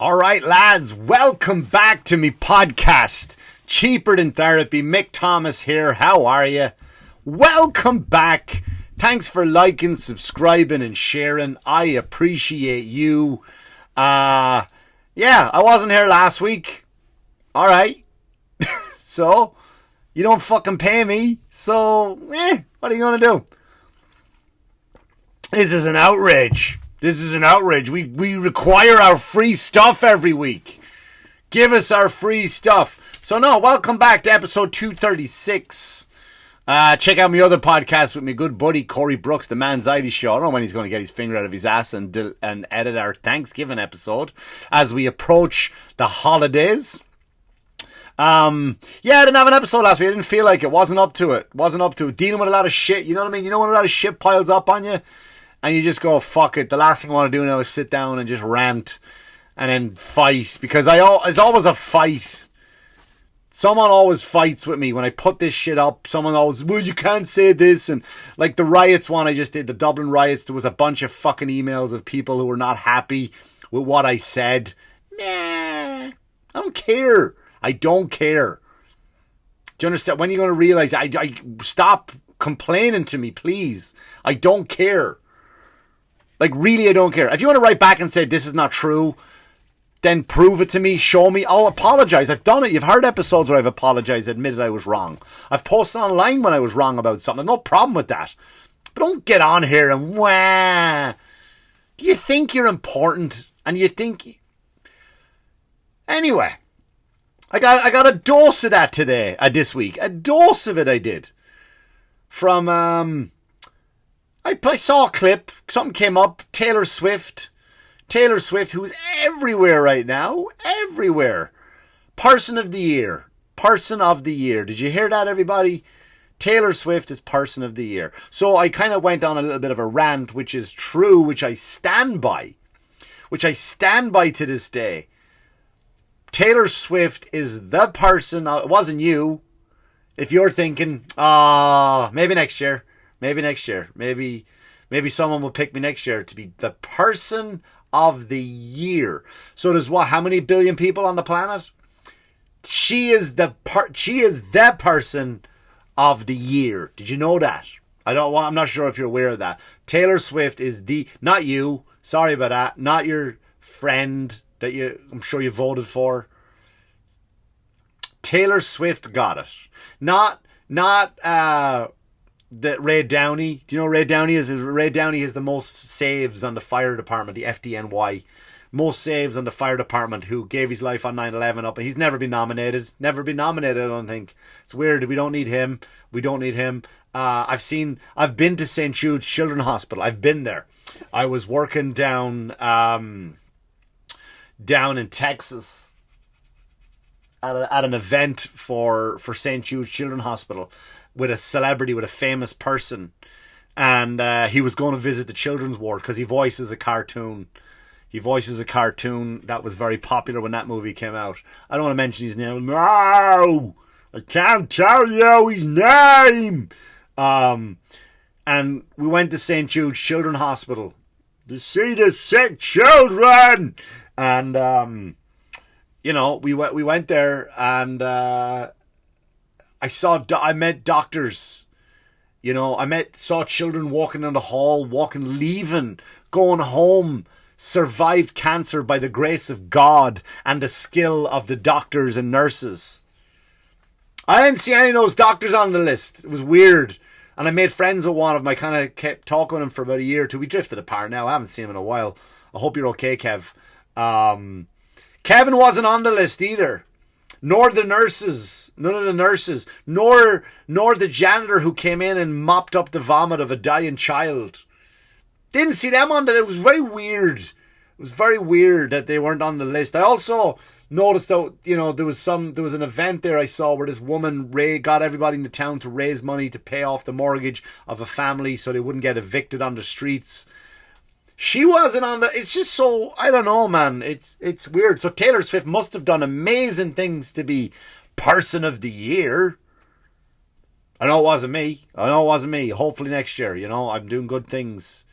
All right, lads, welcome back to me podcast, Cheaper Than Therapy. Mick Thomas here. How are you? Welcome back. Thanks for liking, subscribing, and sharing. I appreciate you. I wasn't here last week. All right. So, you don't fucking pay me. So, what are you going to do? This is an outrage. We require our free stuff every week. Give us our free stuff. So welcome back to episode 236. Check out my other podcast with my good buddy Corey Brooks, the Manxiety Show. I don't know when he's going to get his finger out of his ass and edit our Thanksgiving episode as we approach the holidays. I didn't have an episode last week. I didn't feel like it. Wasn't up to it. Dealing with a lot of shit. You know what I mean? You know when a lot of shit piles up on you? And you just go, fuck it. The last thing I want to do now is sit down and just rant and then fight. Because it's always a fight. Someone always fights with me when I put this shit up. Someone always, well, you can't say this. And like the riots one I just did, the Dublin riots, there was a bunch of fucking emails of people who were not happy with what I said. Nah, I don't care. I don't care. Do you understand? When are you going to realize? I stop complaining to me, please. I don't care. Like, really, I don't care. If you want to write back and say this is not true, then prove it to me, show me. I'll apologize. I've done it. You've heard episodes where I've apologized, admitted I was wrong. I've posted online when I was wrong about something. No problem with that. But don't get on here and wah. Do you think you're important? And you think... Anyway, I got a dose of that today, this week. A dose of it I did. From... I saw a clip, something came up, Taylor Swift, who's everywhere right now, everywhere. Person of the year. Did you hear that, everybody? Taylor Swift is Person of the Year. So I kind of went on a little bit of a rant, which is true, which I stand by to this day. Taylor Swift is the person, it wasn't you, if you're thinking, maybe next year. Maybe someone will pick me next year to be the Person of the Year. So there's how many billion people on the planet? She is the Person of the Year. Did you know that? I'm not sure if you're aware of that. Taylor Swift is not you. Sorry about that. Not your friend that I'm sure you voted for. Taylor Swift got it. Not that Ray Downey, do you know Ray Downey is? Ray Downey has the most saves on the fire department, the FDNY. Most saves on the fire department, who gave his life on 9/11 up. And he's never been nominated. I don't think. It's weird. We don't need him. I've been to St. Jude's Children's Hospital. I've been there. I was working down in Texas at an event for St. Jude's Children's Hospital, with a celebrity, with a famous person, and he was going to visit the children's ward because he voices a cartoon that was very popular when that movie came out. I don't want to mention his name. No, I can't tell you his name. And we went to St. Jude's Children's Hospital to see the sick children, and we went there, and I met doctors, saw children walking in the hall, leaving, going home, survived cancer by the grace of God and the skill of the doctors and nurses. I didn't see any of those doctors on the list. It was weird. And I made friends with one of them. I kind of kept talking to him for about a year or two. We drifted apart now. I haven't seen him in a while. I hope you're okay, Kev. Kevin wasn't on the list either. Nor the nurses, none of the nurses, nor the janitor who came in and mopped up the vomit of a dying child. Didn't see them on the list. It was very weird. It was very weird that they weren't on the list. I also noticed that, there was an event there I saw where this woman got everybody in the town to raise money to pay off the mortgage of a family so they wouldn't get evicted on the streets. She wasn't on the... It's just so... I don't know, man. It's weird. So Taylor Swift must have done amazing things to be Person of the Year. I know it wasn't me. Hopefully next year, I'm doing good things.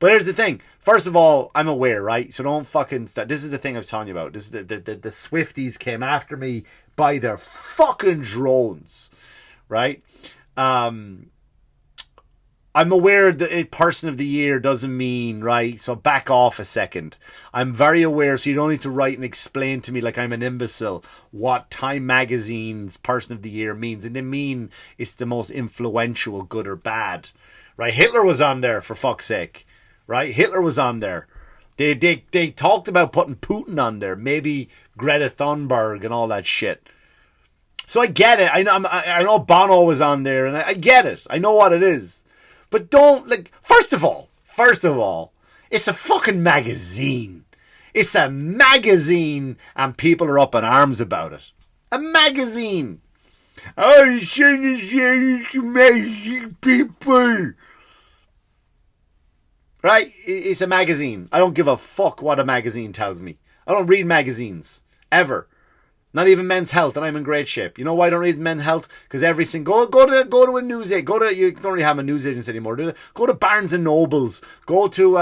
But But here's the thing. First of all, I'm aware, right? So don't fucking start. This is the thing I was telling you about. This is the Swifties came after me by their fucking drones, right? I'm aware that a person of the year doesn't mean, right? So back off a second. I'm very aware, so you don't need to write and explain to me like I'm an imbecile what Time Magazine's person of the year means. And they mean it's the most influential, good or bad, right? Hitler was on there, for fuck's sake, right? Hitler was on there. They talked about putting Putin on there, maybe Greta Thunberg and all that shit. So I get it. I know Bono was on there, and I get it. I know what it is. But don't, like, first of all, it's a fucking magazine. It's a magazine, and people are up in arms about it. A magazine. I shouldn't say it's amazing people. Right? It's a magazine. I don't give a fuck what a magazine tells me. I don't read magazines. Ever. Not even Men's Health, and I'm in great shape. You know why I don't read Men's Health? Because every single go to a news agent. You don't really have a news agent anymore, do you? Go to Barnes and Nobles. Go to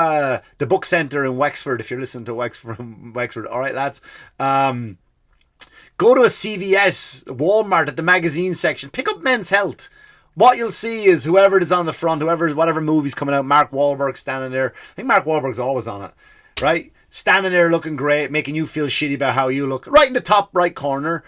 the book centre in Wexford if you're listening to Wexford. All right, lads. Go to a CVS, Walmart at the magazine section. Pick up Men's Health. What you'll see is whoever is on the front, whatever movie's coming out, Mark Wahlberg standing there. I think Mark Wahlberg's always on it, right? Standing there looking great, making you feel shitty about how you look. Right in the top right corner,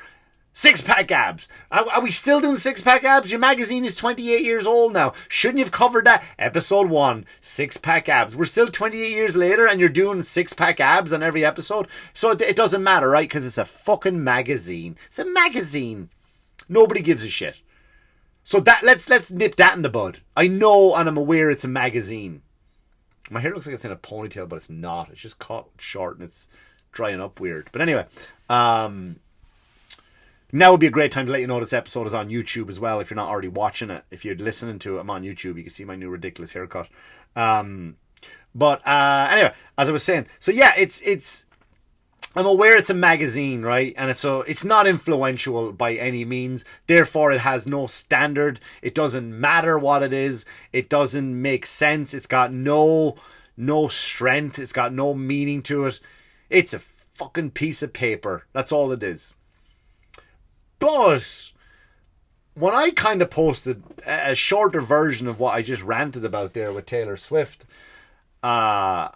six-pack abs. Are we still doing six-pack abs? Your magazine is 28 years old now. Shouldn't you have covered that? Episode 1, six-pack abs. We're still 28 years later and you're doing six-pack abs on every episode? So it doesn't matter, right? Because it's a fucking magazine. It's a magazine. Nobody gives a shit. So let's nip that in the bud. I know and I'm aware it's a magazine. My hair looks like it's in a ponytail, but it's not. It's just cut short and it's drying up weird. But anyway, now would be a great time to let you know this episode is on YouTube as well. If you're not already watching it, if you're listening to it, I'm on YouTube. You can see my new ridiculous haircut. But anyway, as I was saying, so yeah, it's. I'm aware it's a magazine, right? And it's not influential by any means. Therefore, it has no standard. It doesn't matter what it is. It doesn't make sense. It's got no strength. It's got no meaning to it. It's a fucking piece of paper. That's all it is. But when I kind of posted a shorter version of what I just ranted about there with Taylor Swift, but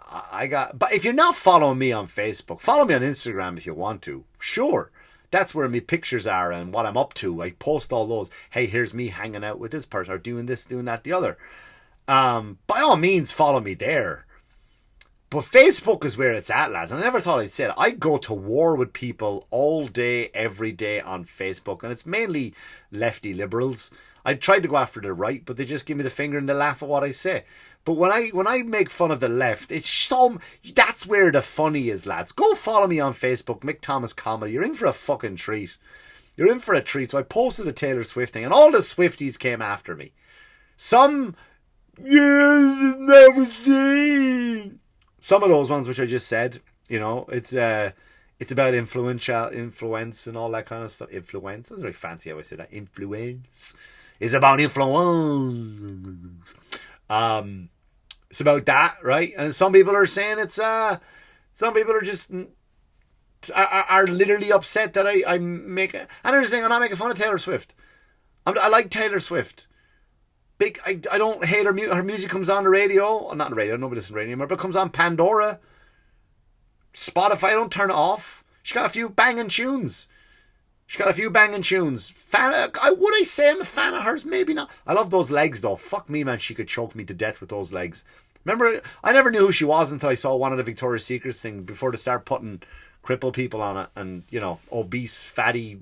if you're not following me on Facebook, follow me on Instagram if you want to. Sure. That's where my pictures are and what I'm up to. I post all those. Hey, here's me hanging out with this person or doing this, doing that, the other. By all means, follow me there. But Facebook is where it's at, lads. And I never thought I'd say it. I go to war with people all day, every day on Facebook. And it's mainly lefty liberals. I tried to go after the right, but they just give me the finger and they laugh at what I say. But when I make fun of the left, that's where the funny is, lads. Go follow me on Facebook, Mick Thomas Comedy. You're in for a fucking treat. You're in for a treat. So I posted a Taylor Swift thing, and all the Swifties came after me. Some of those ones which I just said, you know, it's about influence and all that kind of stuff. Influence. That's very fancy how I say that. Influence is about influence. It's about that, right? And some people are saying some people are just are literally upset that I make and here's the thing, I'm not making fun of Taylor Swift. I like Taylor Swift. I don't hate her music. Her music comes on the radio, not the radio, nobody listens to radio anymore, but it comes on Pandora, Spotify. I don't turn it off. She's got a few banging tunes. Would I say I'm a fan of hers? Maybe not. I love those legs though. Fuck me, man. She could choke me to death with those legs. Remember, I never knew who she was until I saw one of the Victoria's Secrets thing before they start putting crippled people on it and, you know, obese, fatty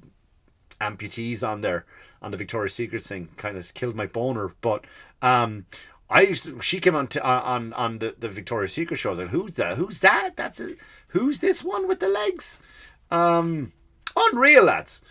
amputees on there on the Victoria's Secrets thing. Kind of killed my boner. But she came on the Victoria's Secret show. I was like, who's that? Who's this one with the legs? Unreal, lads.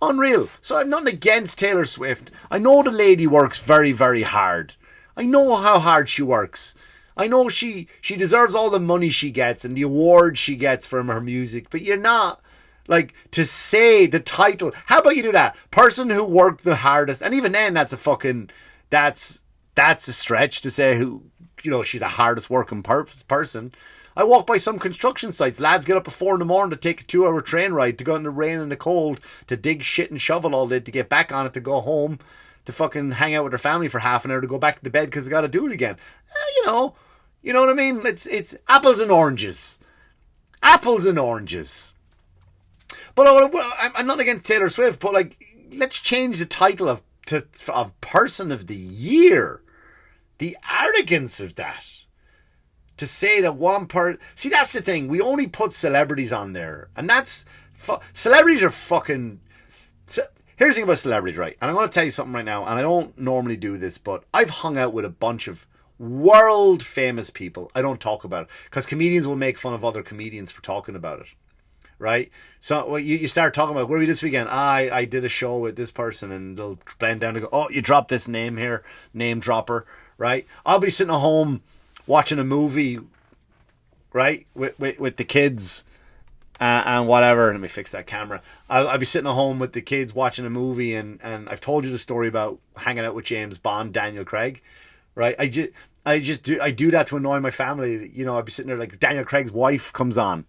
Unreal. So I'm nothing against Taylor Swift. I know the lady works very, very hard. I know how hard she works. I know she deserves all the money she gets and the awards she gets from her music. But you're not, like, to say the title. How about you do that? Person who worked the hardest. And even then, that's a stretch to say who she's the hardest working person. I walk by some construction sites. Lads get up at 4 a.m. to take a 2-hour train ride to go in the rain and the cold to dig shit and shovel all day to get back on it to go home to fucking hang out with their family for half an hour to go back to bed because they got to do it again. You know what I mean? It's apples and oranges. Apples and oranges. But I'm not against Taylor Swift, but like, let's change the title of Person of the Year. The arrogance of that. To say that one part... See, that's the thing. We only put celebrities on there. And that's... Celebrities are fucking... Here's the thing about celebrities, right? And I'm going to tell you something right now. And I don't normally do this, but I've hung out with a bunch of world famous people. I don't talk about it. Because comedians will make fun of other comedians for talking about it. Right? So you start talking about, where were you this weekend? I did a show with this person. And they'll bend down and go, oh, you dropped this name here. Name dropper. Right? I'll be sitting at home watching a movie, right, with the kids and whatever. Let me fix that camera. I'll be sitting at home with the kids watching a movie, and I've told you the story about hanging out with James Bond, Daniel Craig, right? I do that to annoy my family. I'll be sitting there like, Daniel Craig's wife comes on.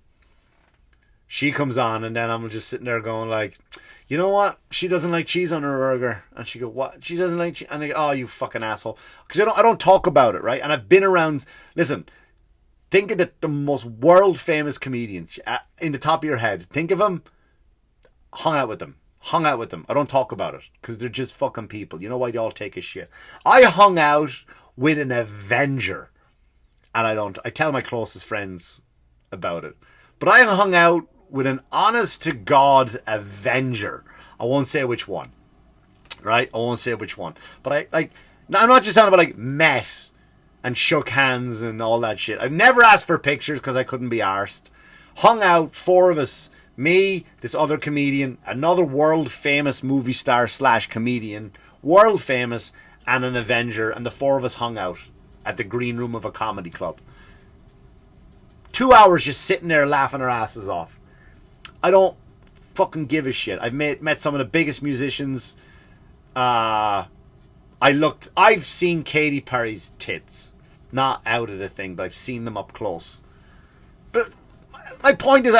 She comes on, and then I'm just sitting there going like, you know what? She doesn't like cheese on her burger. And she go, what? She doesn't like cheese? And I go, oh, you fucking asshole. Because I don't talk about it, right? And I've been around... Listen, think of the most world famous comedians in the top of your head. Think of them. Hung out with them. I don't talk about it. Because they're just fucking people. You know why they all take a shit? I hung out with an Avenger. And I tell my closest friends about it. But I hung out with an honest-to-God Avenger. I won't say which one. Right? I won't say which one. But I'm not just talking about, like, met and shook hands and all that shit. I've never asked for pictures because I couldn't be arsed. Hung out, 4 of us. Me, this other comedian, another world-famous movie star / comedian, world-famous, and an Avenger. And the 4 of us hung out at the green room of a comedy club. 2 hours just sitting there laughing our asses off. I don't fucking give a shit. I've met some of the biggest musicians. I've seen Katy Perry's tits. Not out of the thing, but I've seen them up close. But my point is,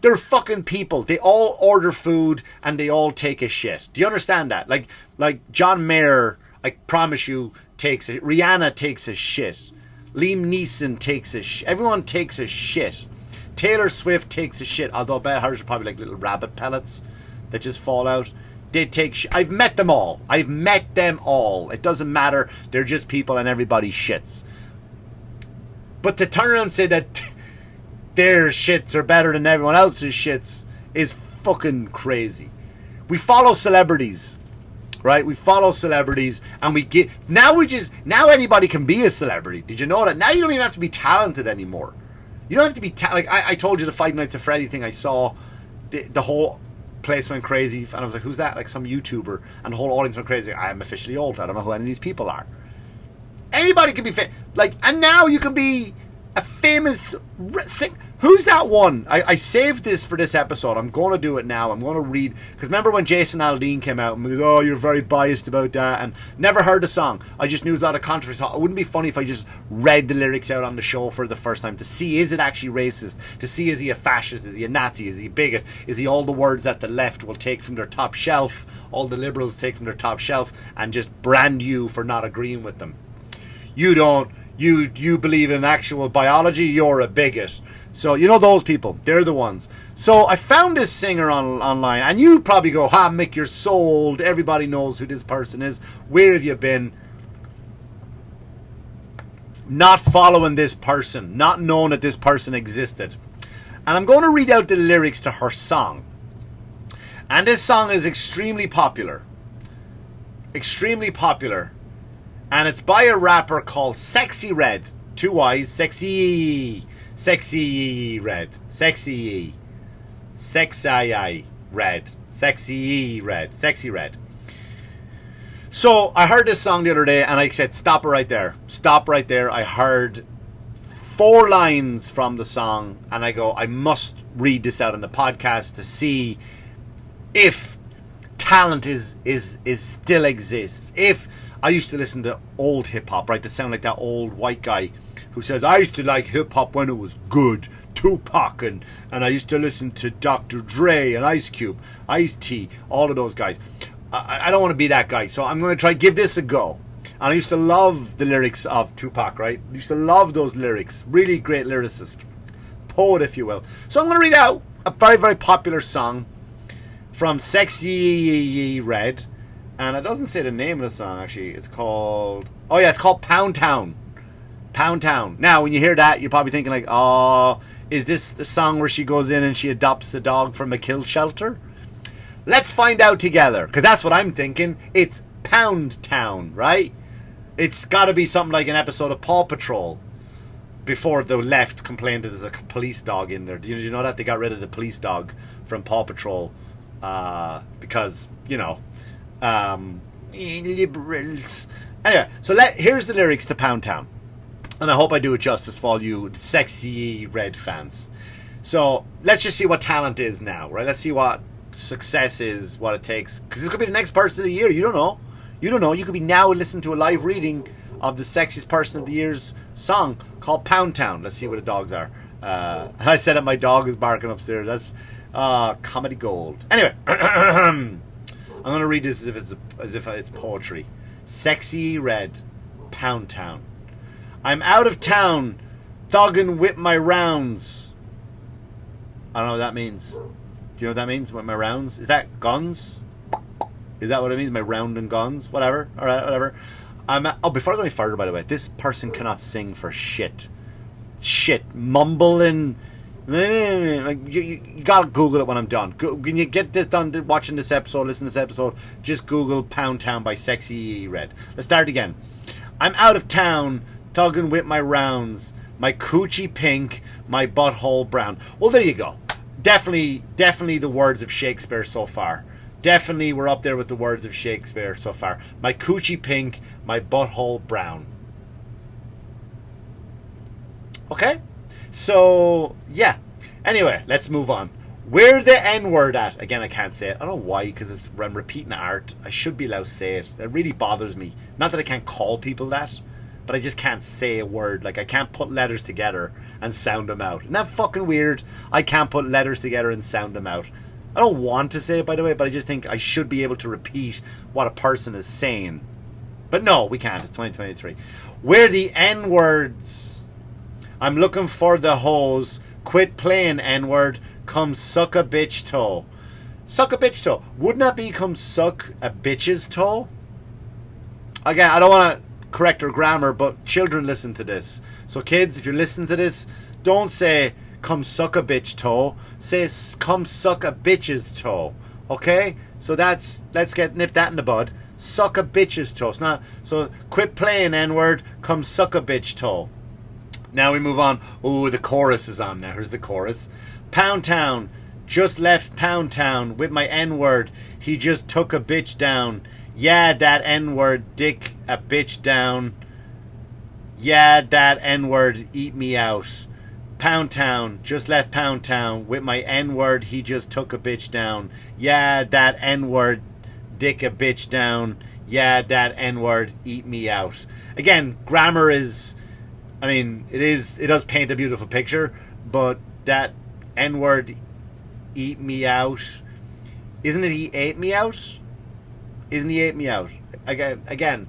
they're fucking people. They all order food and they all take a shit. Do you understand that? Like John Mayer, I promise you, Rihanna takes a shit. Liam Neeson takes a shit. Everyone takes a shit. Taylor Swift takes a shit, although I bet hers are probably like little rabbit pellets that just fall out. They take shit. I've met them all. It doesn't matter. They're just people and everybody shits. But to turn around and say that their shits are better than everyone else's shits is fucking crazy. We follow celebrities. Right? We follow celebrities and now anybody can be a celebrity. Did you know that? Now you don't even have to be talented anymore. You don't have to be like I told you the Five Nights at Freddy thing. I saw the whole place went crazy and I was like, who's that? Like some YouTuber, and the whole audience went crazy. I am officially old. I don't know who any of these people are. Anybody can be and now you can be a famous Who's that one? I saved this for this episode. I'm going to do it now. I'm going to read... Because remember when Jason Aldean came out and was, oh, you're very biased about that, and never heard the song. I just knew a lot of controversy. It wouldn't be funny if I just read the lyrics out on the show for the first time to see, is it actually racist? To see, is he a fascist? Is he a Nazi? Is he a bigot? Is he all the words that the left will take from their top shelf, all the liberals take from their top shelf, and just brand you for not agreeing with them? You don't... You believe in actual biology, you're a bigot. So, you know those people. They're the ones. So, I found this singer online. And you probably go, Mick, you're so old. Everybody knows who this person is. Where have you been? Not following this person. Not knowing that this person existed. And I'm going to read out the lyrics to her song. And this song is extremely popular. Extremely popular. And it's by a rapper called Sexyy Red. 2 Y's. Sexyy. Sexyy Red. Sexyy. Sexyy Red. Sexyy Red. Sexyy Red. So, I heard this song the other day and I said, stop it right there. Stop right there. I heard 4 lines from the song and I go, I must read this out on the podcast to see if talent is still exists. If I used to listen to old hip-hop, right, to sound like that old white guy who says, I used to like hip-hop when it was good, Tupac, and I used to listen to Dr. Dre and Ice Cube, Ice-T, all of those guys. I don't want to be that guy, so I'm going to try give this a go. And I used to love the lyrics of Tupac, right? I used to love those lyrics. Really great lyricist. Poet, if you will. So I'm going to read out a very, very popular song from Sexyy Red. And it doesn't say the name of the song, actually. It's called... Oh, yeah, it's called Pound Town. Pound Town. Now, when you hear that, you're probably thinking like, oh, is this the song where she goes in and she adopts a dog from a kill shelter? Let's find out together, because that's what I'm thinking. It's Pound Town, right? It's got to be something like an episode of Paw Patrol. Before the left complained that there's a police dog in there. Did you know that? They got rid of the police dog from Paw Patrol because, you know, liberals. Anyway, so here's the lyrics to Pound Town. And I hope I do it justice for all you Sexyy Red fans. So let's just see what talent is now, right? Let's see what success is, what it takes. Because this could be the next person of the year. You don't know. You don't know. You could be now listening to a live reading of the sexiest person of the year's song called Pound Town. Let's see what the dogs are. I said that my dog is barking upstairs. That's comedy gold. Anyway, I'm going to read this as if it's poetry. Sexyy Red, Pound Town. I'm out of town, thugging with my rounds. I don't know what that means. Do you know what that means? With my rounds? Is that guns? Is that what it means? My round and guns? Whatever. All right, whatever. Before I go any further, by the way, this person cannot sing for shit. Shit. Mumbling. You gotta Google it when I'm done. When you get this done watching this episode, listen to this episode, just Google Pound Town by Sexyy Red. Let's start again. I'm out of town, thugging with my rounds, my coochie pink, my butthole brown. Well, there you go. Definitely the words of Shakespeare so far. Definitely we're up there with the words of Shakespeare so far. My coochie pink, my butthole brown. Okay? So, yeah. Anyway, let's move on. Where the N-word at? Again, I can't say it. I don't know why, because I'm repeating art. I should be allowed to say it. It really bothers me. Not that I can't call people that, but I just can't say a word. Like, I can't put letters together and sound them out. Isn't that fucking weird? I can't put letters together and sound them out. I don't want to say it, by the way, but I just think I should be able to repeat what a person is saying. But no, we can't. It's 2023. Where the N-words? I'm looking for the hoes. Quit playing N-word. Come suck a bitch toe. Suck a bitch toe. Wouldn't that be come suck a bitch's toe? Again, I don't want to correct her grammar, but children listen to this. So kids, if you're listening to this, don't say come suck a bitch toe. Say come suck a bitch's toe. Okay? So let's nip that in the bud. Suck a bitch's toe. It's not, so quit playing N-word. Come suck a bitch toe. Now we move on. Ooh, the chorus is on now. Here's the chorus. Pound Town. Just left Pound Town with my N-word. He just took a bitch down. Yeah, that N-word dick a bitch down. Yeah, that N-word eat me out. Pound Town, just left Pound Town with my N-word, he just took a bitch down. Yeah, that N-word dick a bitch down. Yeah, that N-word eat me out. Again, grammar is, I mean, it does paint a beautiful picture, but that N-word eat me out, isn't it he ate me out? Isn't he ate me out? Again,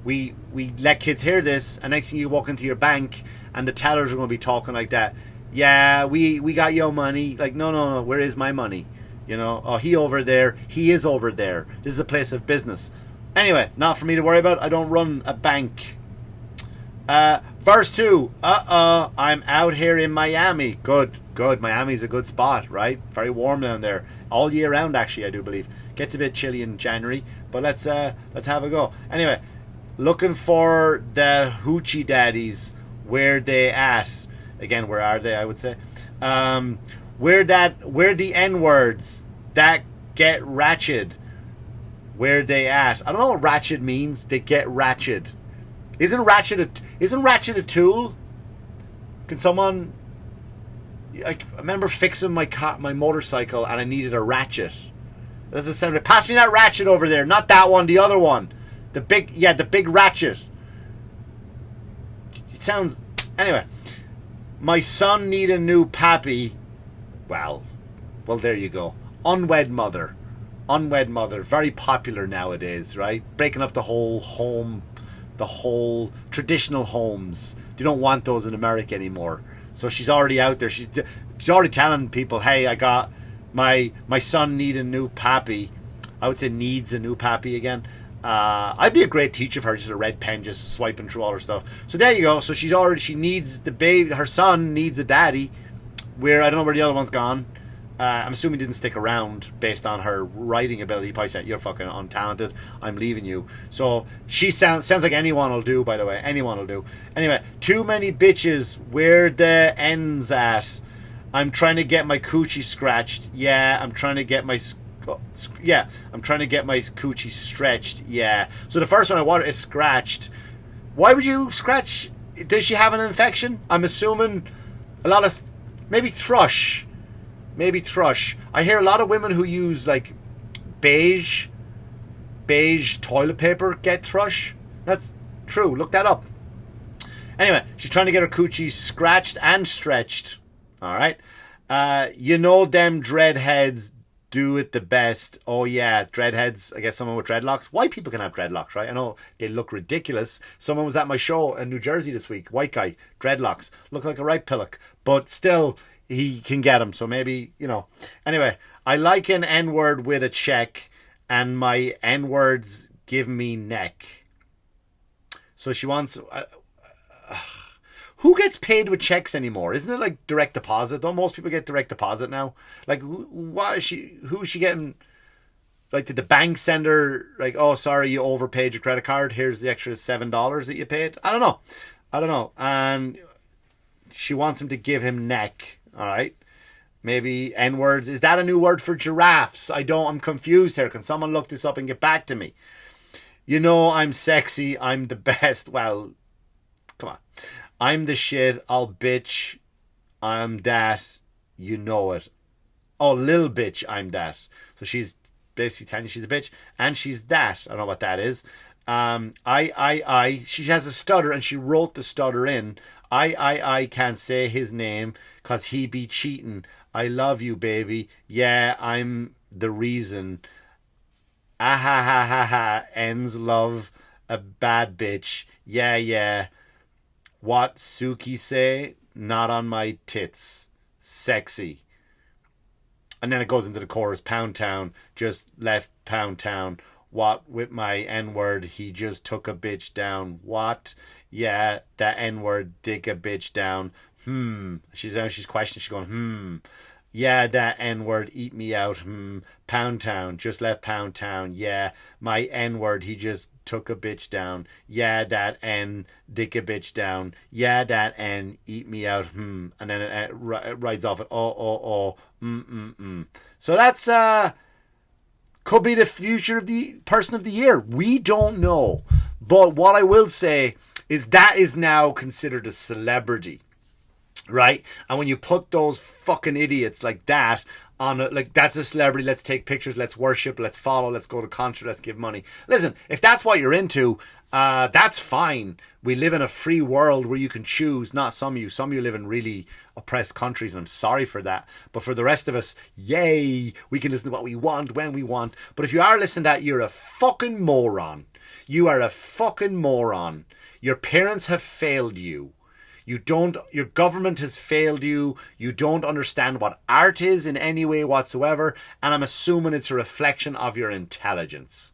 we let kids hear this, and next thing you walk into your bank and the tellers are going to be talking like that. Yeah, we got your money. Like, no, where is my money? You know, oh, he over there. He is over there. This is a place of business. Anyway, not for me to worry about. I don't run a bank. Verse 2. I'm out here in Miami. Good. Miami's a good spot, right? Very warm down there. All year round, actually, I do believe. Gets a bit chilly in January, but let's have a go. Anyway, looking for the hoochie daddies. Where they at? Again, where are they? I would say. Where the N-words that get ratchet? Where they at? I don't know what ratchet means. They get ratchet. Isn't ratchet a tool? Can someone? I remember fixing my motorcycle and I needed a ratchet. That doesn't sound right. Pass me that ratchet over there. Not that one. The other one. the big ratchet. It sounds... Anyway. My son need a new pappy. Well, there you go. Unwed mother. Very popular nowadays, right? Breaking up the whole home, the whole traditional homes. They don't want those in America anymore. So she's already out there. She's already telling people, hey, I got my son need a new pappy. I would say needs a new pappy again. I'd be a great teacher for her, just a red pen, just swiping through all her stuff. So there you go. So she needs the baby. Her son needs a daddy. Where I don't know where the other one's gone. I'm assuming he didn't stick around based on her writing ability. He probably said, "You're fucking untalented. I'm leaving you." So she sounds like anyone will do. By the way, anyone will do. Anyway, too many bitches. Where the ends at? I'm trying to get my coochie scratched. Yeah, I'm trying to get my coochie stretched. Yeah. So the first one I want is scratched. Why would you scratch? Does she have an infection? I'm assuming a lot of... Maybe thrush. I hear a lot of women who use like beige toilet paper get thrush. That's true. Look that up. Anyway, she's trying to get her coochie scratched and stretched. All right. You know them dreadheads do it the best. Oh yeah, dreadheads. I guess someone with dreadlocks. White people can have dreadlocks, right? I know they look ridiculous. Someone was at my show in New Jersey this week. White guy, dreadlocks, look like a right pillock, but still he can get them. So maybe, you know. Anyway, I like an N-word with a check, and my N-words give me neck. So she wants. Who gets paid with checks anymore? Isn't it like direct deposit? Don't most people get direct deposit now? Like, who is she getting? Like, did the bank send her, like, oh, sorry, you overpaid your credit card. Here's the extra $7 that you paid. I don't know. And she wants him to give him neck. All right. Maybe N-words. Is that a new word for giraffes? I'm confused here. Can someone look this up and get back to me? You know, I'm sexy. I'm the best. Well, come on. I'm the shit, I'll bitch, I'm that, you know it. Oh, little bitch, I'm that. So she's basically telling you she's a bitch, and she's that. I don't know what that is. She has a stutter, and she wrote the stutter in. I can't say his name, cause he be cheating. I love you, baby. Yeah, I'm the reason. Ah ha ha ha ha, ends love a bad bitch. Yeah. What Suki say? Not on my tits. Sexy. And then it goes into the chorus. Pound Town. Just left Pound Town. What with my N-word? He just took a bitch down. What? Yeah, that N-word dick a bitch down. She's questioning. She's going, Yeah, that N-word eat me out. Pound Town. Just left Pound Town. Yeah, my N-word. He just took a bitch down. Yeah, that N dick a bitch down. Yeah, that N eat me out. And then it rides off it. Oh. So that's could be the future of the person of the year. We don't know. But what I will say is that is now considered a celebrity. Right? And when you put those fucking idiots like that on it, like, that's a celebrity, let's take pictures, let's worship, let's follow, let's go to concert, let's give money. Listen, if that's what you're into, that's fine. We live in a free world where you can choose. Not some of you live in really oppressed countries, and I'm sorry for that. But for the rest of us, yay, we can listen to what we want when we want. But if you are listening to that, you're a fucking moron. You are a fucking moron. Your parents have failed you. Your government has failed you. You don't understand what art is in any way whatsoever. And I'm assuming it's a reflection of your intelligence.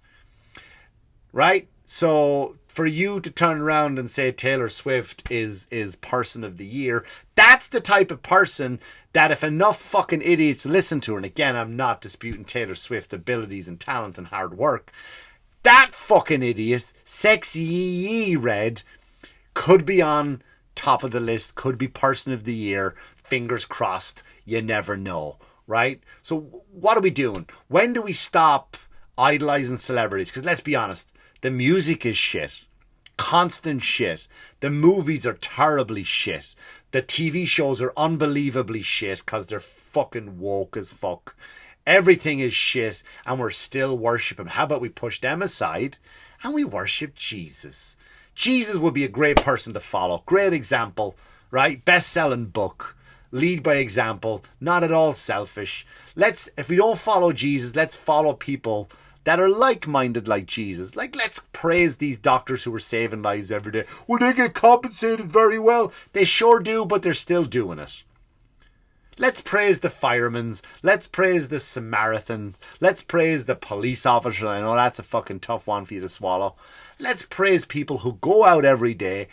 Right? So for you to turn around and say Taylor Swift is person of the year, that's the type of person that if enough fucking idiots listen to her, and again, I'm not disputing Taylor Swift's abilities and talent and hard work, that fucking idiot, Sexyy Red, could be on top of the list, could be person of the year. Fingers crossed. You never know, right? So what are we doing? When do we stop idolizing celebrities? Because let's be honest, the music is shit. Constant shit. The movies are terribly shit. The TV shows are unbelievably shit because they're fucking woke as fuck. Everything is shit and we're still worshiping. How about we push them aside and we worship Jesus? Jesus would be a great person to follow. Great example, right? Best-selling book. Lead by example. Not at all selfish. If we don't follow Jesus, let's follow people that are like-minded like Jesus. Like, let's praise these doctors who are saving lives every day. Well, they get compensated very well. They sure do, but they're still doing it. Let's praise the firemen. Let's praise the Samaritans. Let's praise the police officer. I know that's a fucking tough one for you to swallow. Let's praise people who go out every day.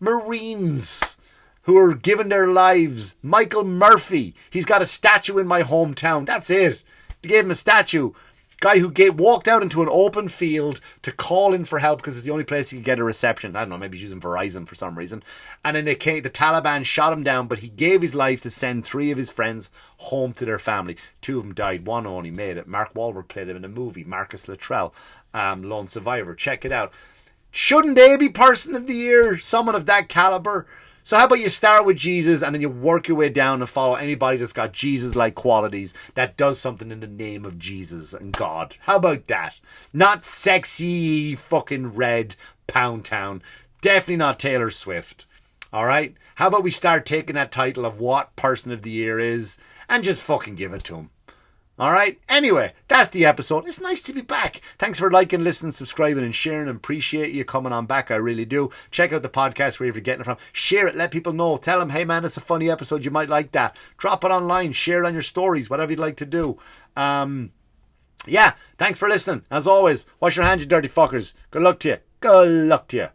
Marines who are giving their lives. Michael Murphy. He's got a statue in my hometown. That's it. They gave him a statue. Guy who walked out into an open field to call in for help because it's the only place he could get a reception. I don't know, maybe he's using Verizon for some reason. And then the Taliban shot him down, but he gave his life to send 3 of his friends home to their family. 2 of them died, 1 only made it. Mark Wahlberg played him in a movie. Marcus Luttrell, Lone Survivor. Check it out. Shouldn't they be Person of the Year? Someone of that caliber? So how about you start with Jesus and then you work your way down and follow anybody that's got Jesus-like qualities that does something in the name of Jesus and God. How about that? Not Sexyy fucking Red Pound Town. Definitely not Taylor Swift. All right? How about we start taking that title of what Person of the Year is and just fucking give it to him. All right. Anyway, that's the episode. It's nice to be back. Thanks for liking, listening, subscribing, and sharing. Appreciate you coming on back. I really do. Check out the podcast wherever you're getting it from. Share it. Let people know. Tell them, hey man, it's a funny episode. You might like that. Drop it online. Share it on your stories. Whatever you'd like to do. Yeah. Thanks for listening. As always, wash your hands, you dirty fuckers. Good luck to you. Good luck to you.